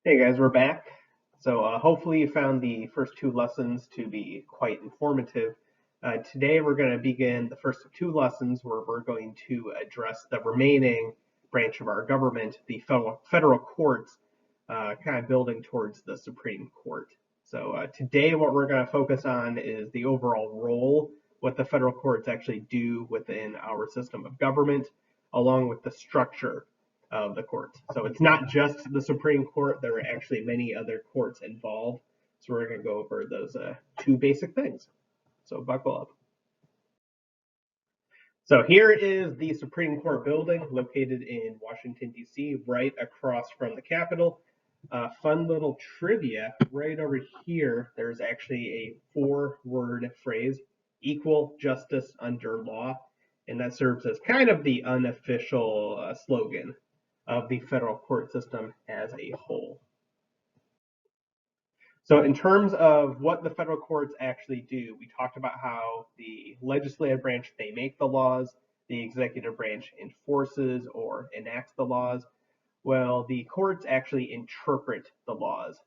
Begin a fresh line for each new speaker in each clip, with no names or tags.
Hey guys, we're back. So hopefully you found the first two lessons to be quite informative. Today we're going to begin the first of two lessons where we're going to address the remaining branch of our government, the federal courts, kind of building towards the Supreme Court. So today what we're going to focus on is the overall role, what the federal courts actually do within our system of government, along with the structure of the courts. So it's not just the Supreme Court, there are actually many other courts involved. So we're going to go over those two basic things. So buckle up. So here is the Supreme Court building located in Washington, D.C., right across from the Capitol. Fun little trivia, right over here, there's actually a four-word phrase, equal justice under law, and that serves as kind of the unofficial slogan of the federal court system as a whole. So in terms of what the federal courts actually do, we talked about how the legislative branch, they make the laws, the executive branch enforces or enacts the laws. Well, the courts actually interpret the laws.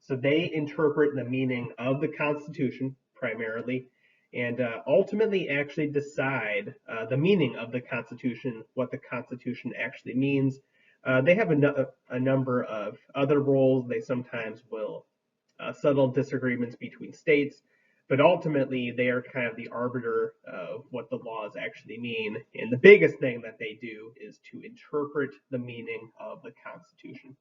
So they interpret the meaning of the Constitution primarily, and ultimately actually decide the meaning of the Constitution, what the Constitution actually means. They have a number of other roles. They sometimes will settle disagreements between states, but ultimately they are kind of the arbiter of what the laws actually mean. And the biggest thing that they do is to interpret the meaning of the Constitution.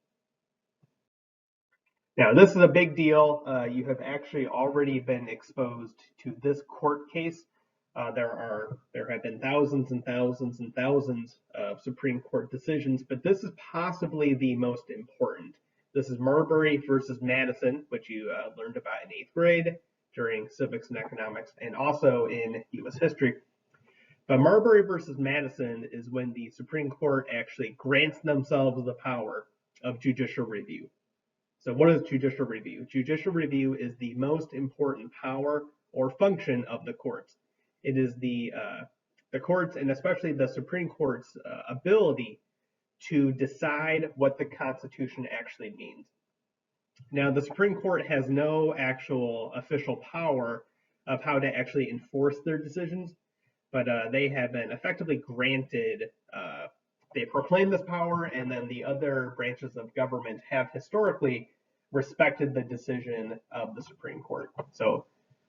Now, this is a big deal. You have actually already been exposed to this court case. There have been thousands and thousands and thousands of Supreme Court decisions, but this is possibly the most important. This is Marbury versus Madison, which you learned about in 8th grade during civics and economics, and also in U.S. history. But Marbury versus Madison is when the Supreme Court actually grants themselves the power of judicial review. So what is judicial review? Judicial review is the most important power or function of the courts. It is the courts, and especially the Supreme Court's ability to decide what the Constitution actually means. Now, the Supreme Court has no actual official power of how to actually enforce their decisions, but they have been effectively granted, they proclaim this power, and then the other branches of government have historically respected the decision of the Supreme Court. So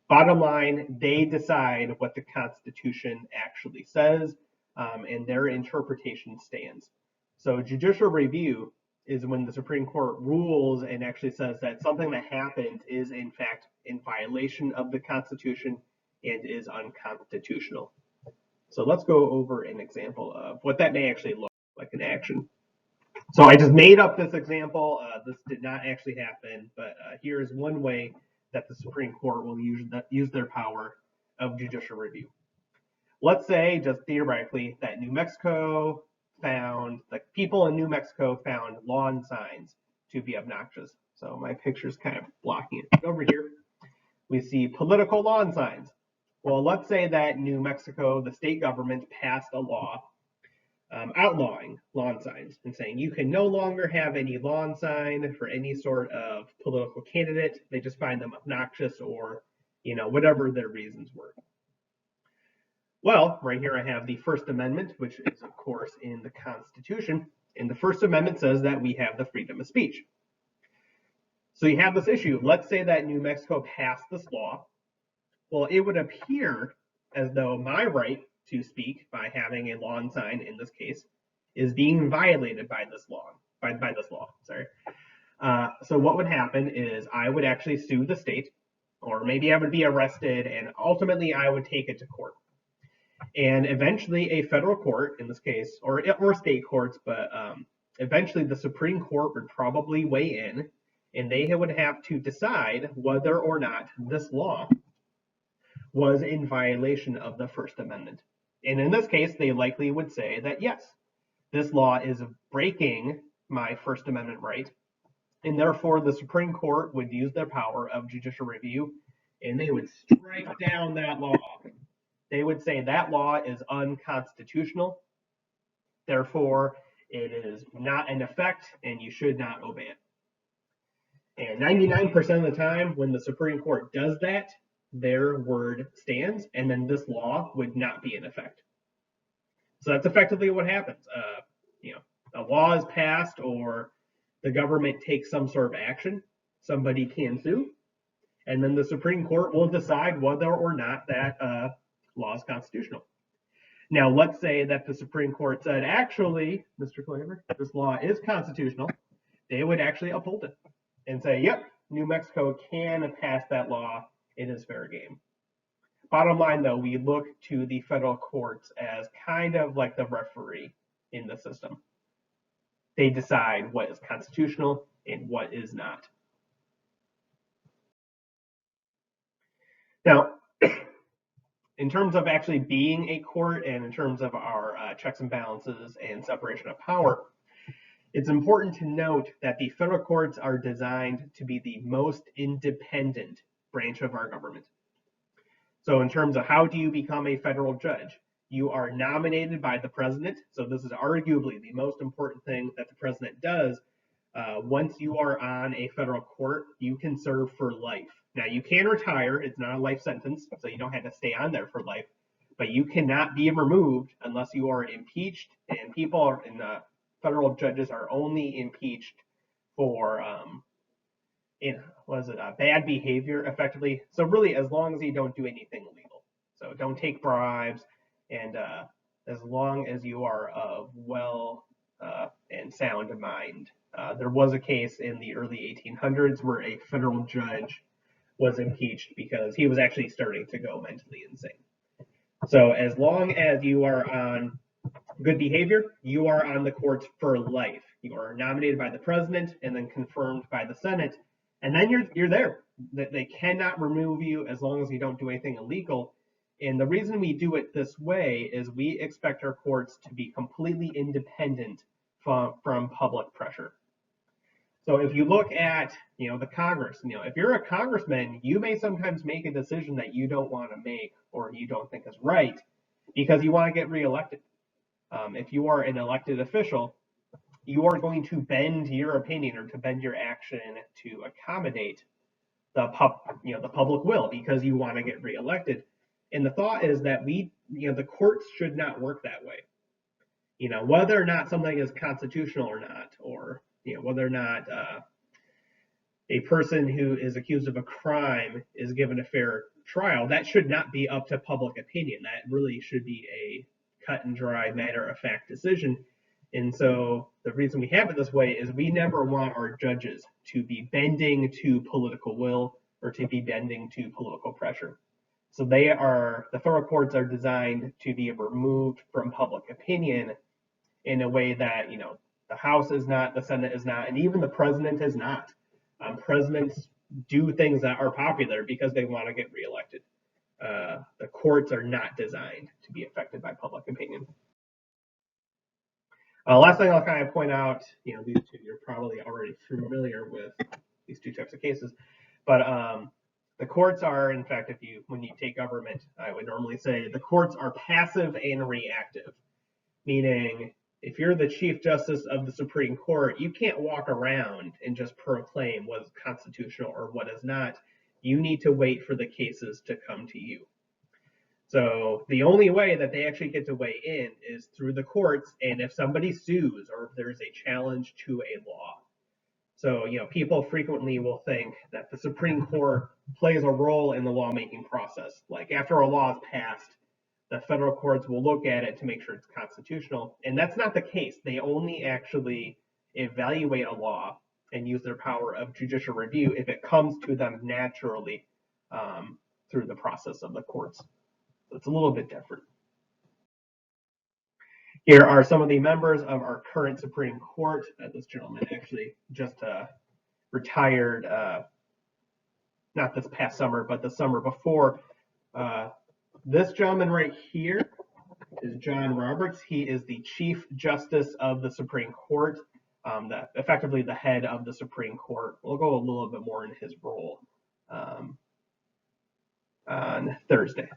bottom line, they decide what the Constitution actually says, and their interpretation stands. So judicial review is when the Supreme Court rules and actually says that something that happened is in fact in violation of the Constitution and is unconstitutional. So let's go over an example of what that may actually look like in action. So I just made up this example. This did not actually happen, but here is one way that the Supreme Court will use their power of judicial review. Let's say, just theoretically, that the people in New Mexico found lawn signs to be obnoxious. So my picture's kind of blocking it. Over here, we see political lawn signs. Well, let's say that New Mexico, the state government, passed a law outlawing lawn signs and saying you can no longer have any lawn sign for any sort of political candidate. They just find them obnoxious or, whatever their reasons were. Well, right here I have the First Amendment, which is, of course, in the Constitution. And the First Amendment says that we have the freedom of speech. So you have this issue. Let's say that New Mexico passed this law. Well, it would appear as though my right to speak by having a lawn sign in this case is being violated by this law. So what would happen is I would actually sue the state, or maybe I would be arrested, and ultimately I would take it to court. And eventually a federal court, in this case, or state courts, but eventually the Supreme Court would probably weigh in, and they would have to decide whether or not this law was in violation of the First Amendment. And in this case, they likely would say that yes, this law is breaking my First Amendment right, and therefore the Supreme Court would use their power of judicial review, and they would strike down that law. They would say that law is unconstitutional, therefore it is not in effect and you should not obey it. And 99% of the time, when the Supreme Court does that, their word stands, and then this law would not be in effect. So that's effectively what happens. A law is passed or the government takes some sort of action, somebody can sue, and then the Supreme Court will decide whether or not that law is constitutional. Now, let's say that the Supreme Court said, actually, Mr. Claver, this law is constitutional. They would actually uphold it and say, yep, New Mexico can pass that law. It is fair game. Bottom line, though, we look to the federal courts as kind of like the referee in the system. They decide what is constitutional and what is not. Now, in terms of actually being a court and in terms of our checks and balances and separation of power, it's important to note that the federal courts are designed to be the most independent branch of our government. So in terms of how do you become a federal judge, you are nominated by the president. So this is arguably the most important thing that the president does. Once you are on a federal court, you can serve for life. Now, you can retire. It's not a life sentence, so you don't have to stay on there for life. But you cannot be removed unless you are impeached. And federal judges are only impeached for bad behavior, effectively. So really, as long as you don't do anything illegal. So don't take bribes, and as long as you are of well and sound mind. There was a case in the early 1800s where a federal judge was impeached because he was actually starting to go mentally insane. So as long as you are on good behavior, you are on the courts for life. You are nominated by the president and then confirmed by the Senate, and then you're there. They cannot remove you as long as you don't do anything illegal. And the reason we do it this way is we expect our courts to be completely independent from public pressure. So if you look at, the Congress, if you're a congressman, you may sometimes make a decision that you don't want to make or you don't think is right because you want to get reelected. If you are an elected official, you are going to bend your opinion or to bend your action to accommodate the public will because you want to get reelected. And the thought is that the courts should not work that way. Whether or not something is constitutional or not, or whether or not a person who is accused of a crime is given a fair trial, that should not be up to public opinion. That really should be a cut and dry, matter of fact decision. And so the reason we have it this way is we never want our judges to be bending to political will or to be bending to political pressure. So the federal courts are designed to be removed from public opinion in a way that, the House is not, the Senate is not, and even the president is not. Presidents do things that are popular because they want to get reelected. The courts are not designed to be affected by public opinion. Last thing I'll kind of point out, these two, you're probably already familiar with these two types of cases, but the courts are, in fact, when you take government, I would normally say the courts are passive and reactive, meaning if you're the Chief Justice of the Supreme Court, you can't walk around and just proclaim what is constitutional or what is not. You need to wait for the cases to come to you. So the only way that they actually get to weigh in is through the courts, and if somebody sues or if there's a challenge to a law. So, people frequently will think that the Supreme Court plays a role in the lawmaking process. Like after a law is passed, the federal courts will look at it to make sure it's constitutional. And that's not the case. They only actually evaluate a law and use their power of judicial review if it comes to them naturally through the process of the courts. So it's a little bit different. Here are some of the members of our current Supreme Court. This gentleman actually just retired, not this past summer, but the summer before. This gentleman right here is John Roberts. He is the Chief Justice of the Supreme Court, effectively the head of the Supreme Court. We'll go a little bit more in his role on Thursday.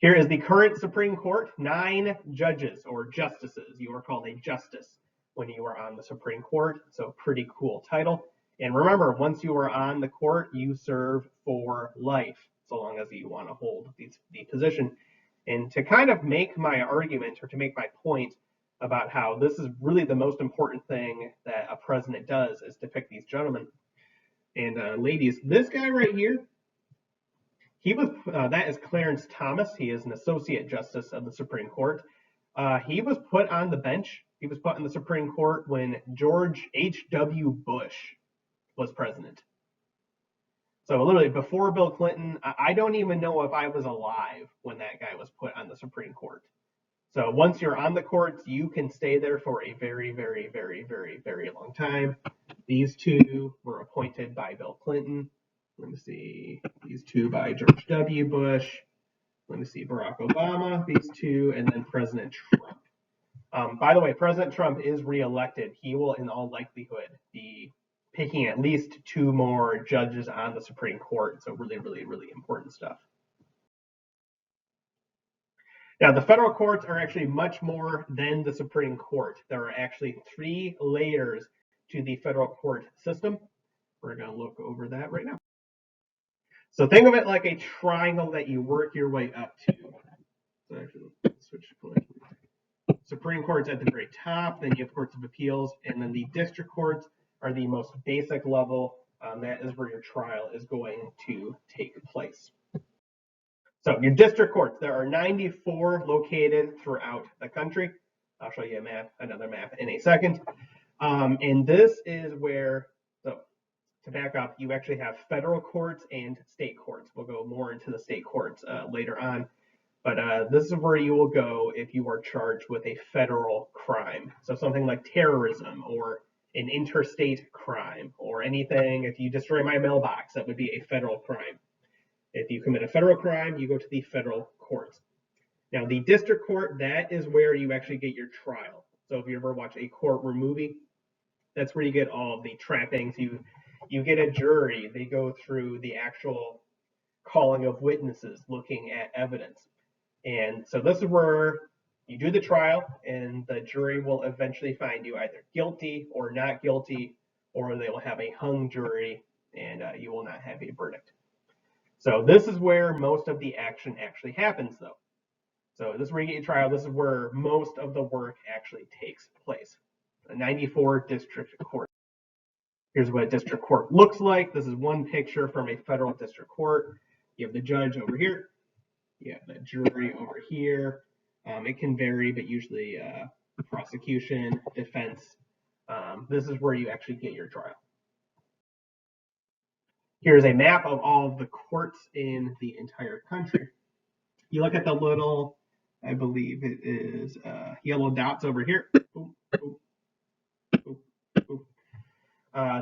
Here is the current Supreme Court, 9 judges or justices. You are called a justice when you are on the Supreme Court, so pretty cool title. And remember, once you are on the court, you serve for life, so long as you want to hold the position. And to kind of make my argument, or to make my point about how this is really the most important thing that a president does, is to pick these gentlemen and ladies. This guy right here, he was that is Clarence Thomas. He is an associate justice of the Supreme Court. He was put on the bench. He was put in the Supreme Court when George H.W. Bush was president. So literally before Bill Clinton, I don't even know if I was alive when that guy was put on the Supreme Court. So once you're on the courts, you can stay there for a very, very, very, very, very long time. These two were appointed by Bill Clinton. Let me see, these two by George W. Bush. Let me see, Barack Obama, these two, and then President Trump. By the way, President Trump is reelected. He will, in all likelihood, be picking at least 2 more judges on the Supreme Court. So really, really, really important stuff. Now, the federal courts are actually much more than the Supreme Court. There are actually 3 layers to the federal court system. We're going to look over that right now. So think of it like a triangle that you work your way up to. So actually, let's switch point. Supreme Court's at the very top, then you have courts of appeals, and then the district courts are the most basic level. That is where your trial is going to take place. So your district courts, there are 94 located throughout the country. I'll show you a map, another map in a second. And this is where, so to back up, you actually have federal courts and state courts. We'll go more into the state courts later on. But this is where you will go if you are charged with a federal crime. So something like terrorism or an interstate crime or anything. If you destroy my mailbox, that would be a federal crime. If you commit a federal crime, you go to the federal courts. Now, the district court, that is where you actually get your trial. So if you ever watch a courtroom movie, that's where you get all of the trappings. You get a jury. They go through the actual calling of witnesses, looking at evidence. And so this is where you do the trial, and the jury will eventually find you either guilty or not guilty, or they will have a hung jury, and you will not have a verdict. So this is where most of the action actually happens, though. So this is where you get your trial. This is where most of the work actually takes place. The 94 district court. Here's what a district court looks like. This is one picture from a federal district court. You have the judge over here. You have the jury over here. It can vary, but usually prosecution, defense. This is where you actually get your trial. Here's a map of all of the courts in the entire country. You look at the little, I believe it is yellow dots over here.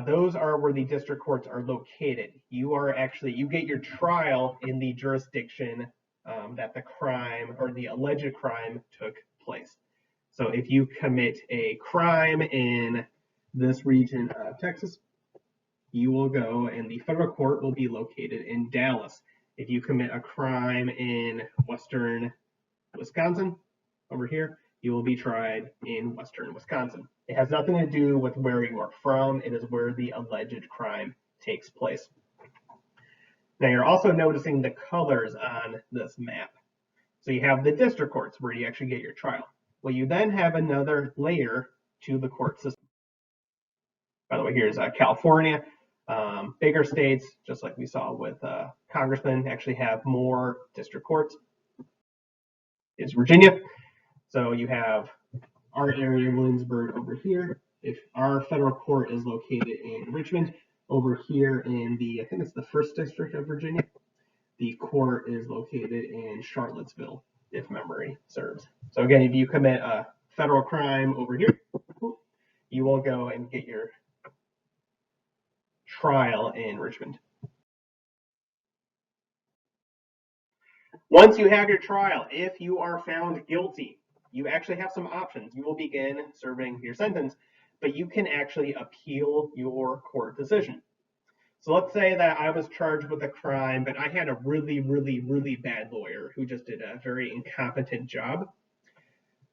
Those are where the district courts are located. You get your trial in the jurisdiction that the crime or the alleged crime took place. So if you commit a crime in this region of Texas, you will go and the federal court will be located in Dallas. If you commit a crime in western Wisconsin, over here, you will be tried in western Wisconsin. It has nothing to do with where you are from. It is where the alleged crime takes place. Now you're also noticing the colors on this map. So you have the district courts where you actually get your trial. Well, you then have another layer to the court system. By the way, here's California. Bigger states, just like we saw with congressmen, actually have more district courts. Is Virginia. So you have our area, Williamsburg, over here. If our federal court is located in Richmond, over here in the, I think it's the 1st District of Virginia, the court is located in Charlottesville, if memory serves. So again, if you commit a federal crime over here, you will go and get your trial in Richmond. Once you have your trial, if you are found guilty, you actually have some options. You will begin serving your sentence, but you can actually appeal your court decision. So let's say that I was charged with a crime, but I had a really, really, really bad lawyer who just did a very incompetent job.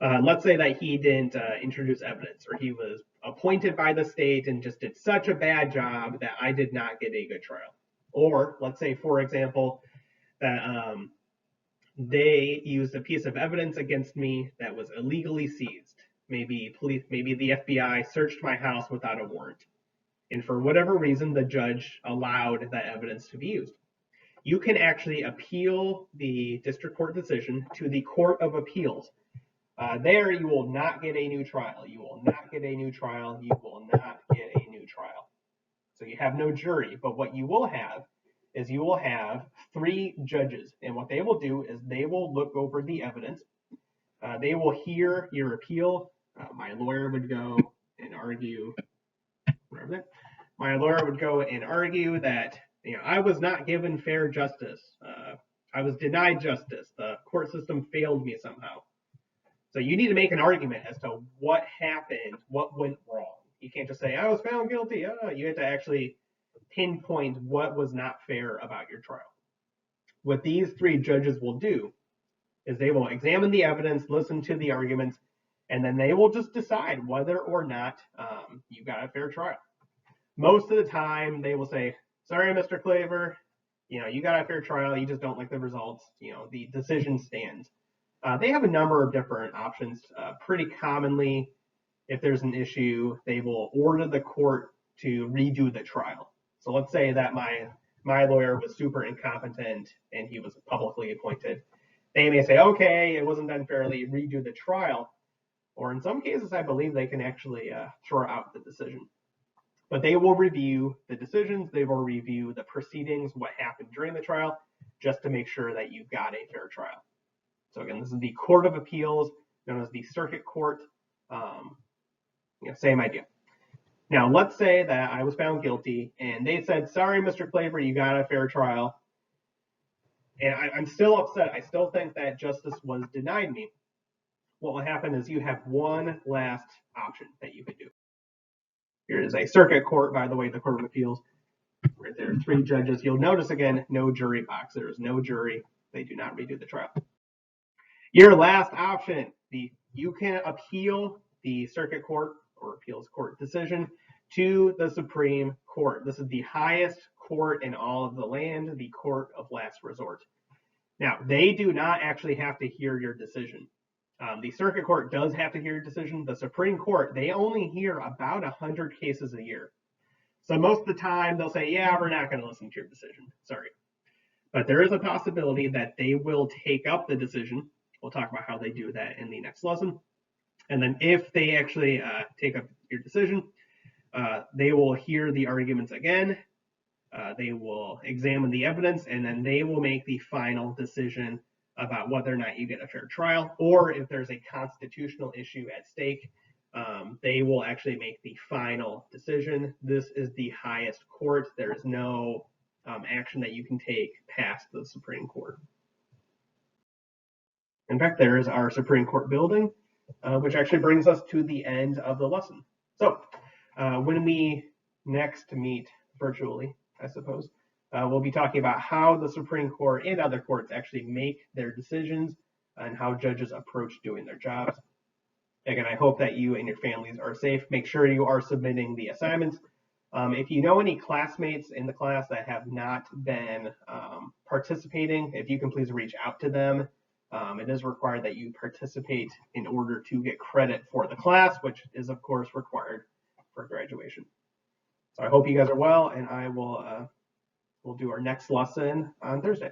Let's say that he didn't introduce evidence, or he was appointed by the state and just did such a bad job that I did not get a good trial. Or let's say, for example, that they used a piece of evidence against me that was illegally seized. Maybe the FBI searched my house without a warrant. And for whatever reason, the judge allowed that evidence to be used. You can actually appeal the district court decision to the Court of Appeals. There, you will not get a new trial. You will not get a new trial. You will not get a new trial. So you have no jury. But what you will have is you will have 3 judges. And what they will do is they will look over the evidence. They will hear your appeal. My lawyer would go and argue. My lawyer would go and argue that I was not given fair justice. I was denied justice. The court system failed me somehow. So you need to make an argument as to what happened, what went wrong. You can't just say, I was found guilty. You have to actually pinpoint what was not fair about your trial. What these 3 judges will do is they will examine the evidence, listen to the arguments, and then they will just decide whether or not you got a fair trial. Most of the time, they will say, sorry, Mr. Claver, you got a fair trial. You just don't like the results. The decision stands. They have a number of different options. Pretty commonly, if there's an issue, they will order the court to redo the trial. So let's say that my lawyer was super incompetent and he was publicly appointed. They may say, okay, it wasn't done fairly, redo the trial. Or in some cases, I believe they can actually throw out the decision. But they will review the decisions. They will review the proceedings, what happened during the trial, just to make sure that you got a fair trial. So again, this is the Court of Appeals, known as the Circuit Court. Same idea. Now, let's say that I was found guilty, and they said, sorry, Mr. Claver, you got a fair trial. And I'm still upset. I still think that justice was denied me. What will happen is you have one last option that you could do. Here is a circuit court, by the way, the Court of Appeals. Right there, 3 judges. You'll notice, again, no jury box. There is no jury. They do not redo the trial. Your last option, you can appeal the circuit court or appeals court decision to the Supreme Court. This is the highest court in all of the land, the court of last resort. Now, they do not actually have to hear your decision. The circuit court does have to hear your decision. The Supreme Court, they only hear about 100 cases a year. So most of the time, they'll say, yeah, we're not going to listen to your decision. Sorry. But there is a possibility that they will take up the decision. We'll talk about how they do that in the next lesson. And then if they actually take up your decision, they will hear the arguments again. They will examine the evidence, and then they will make the final decision about whether or not you get a fair trial, or if there's a constitutional issue at stake, they will actually make the final decision. This is the highest court. There is no action that you can take past the Supreme Court. In fact, there is our Supreme Court building, which actually brings us to the end of the lesson. So when we next meet virtually, I suppose, we'll be talking about how the Supreme Court and other courts actually make their decisions and how judges approach doing their jobs. Again, I hope that you and your families are safe. Make sure you are submitting the assignments. If you know any classmates in the class that have not been participating, if you can please reach out to them. It is required that you participate in order to get credit for the class, which is, of course, required for graduation. So I hope you guys are well, and I will we'll do our next lesson on Thursday.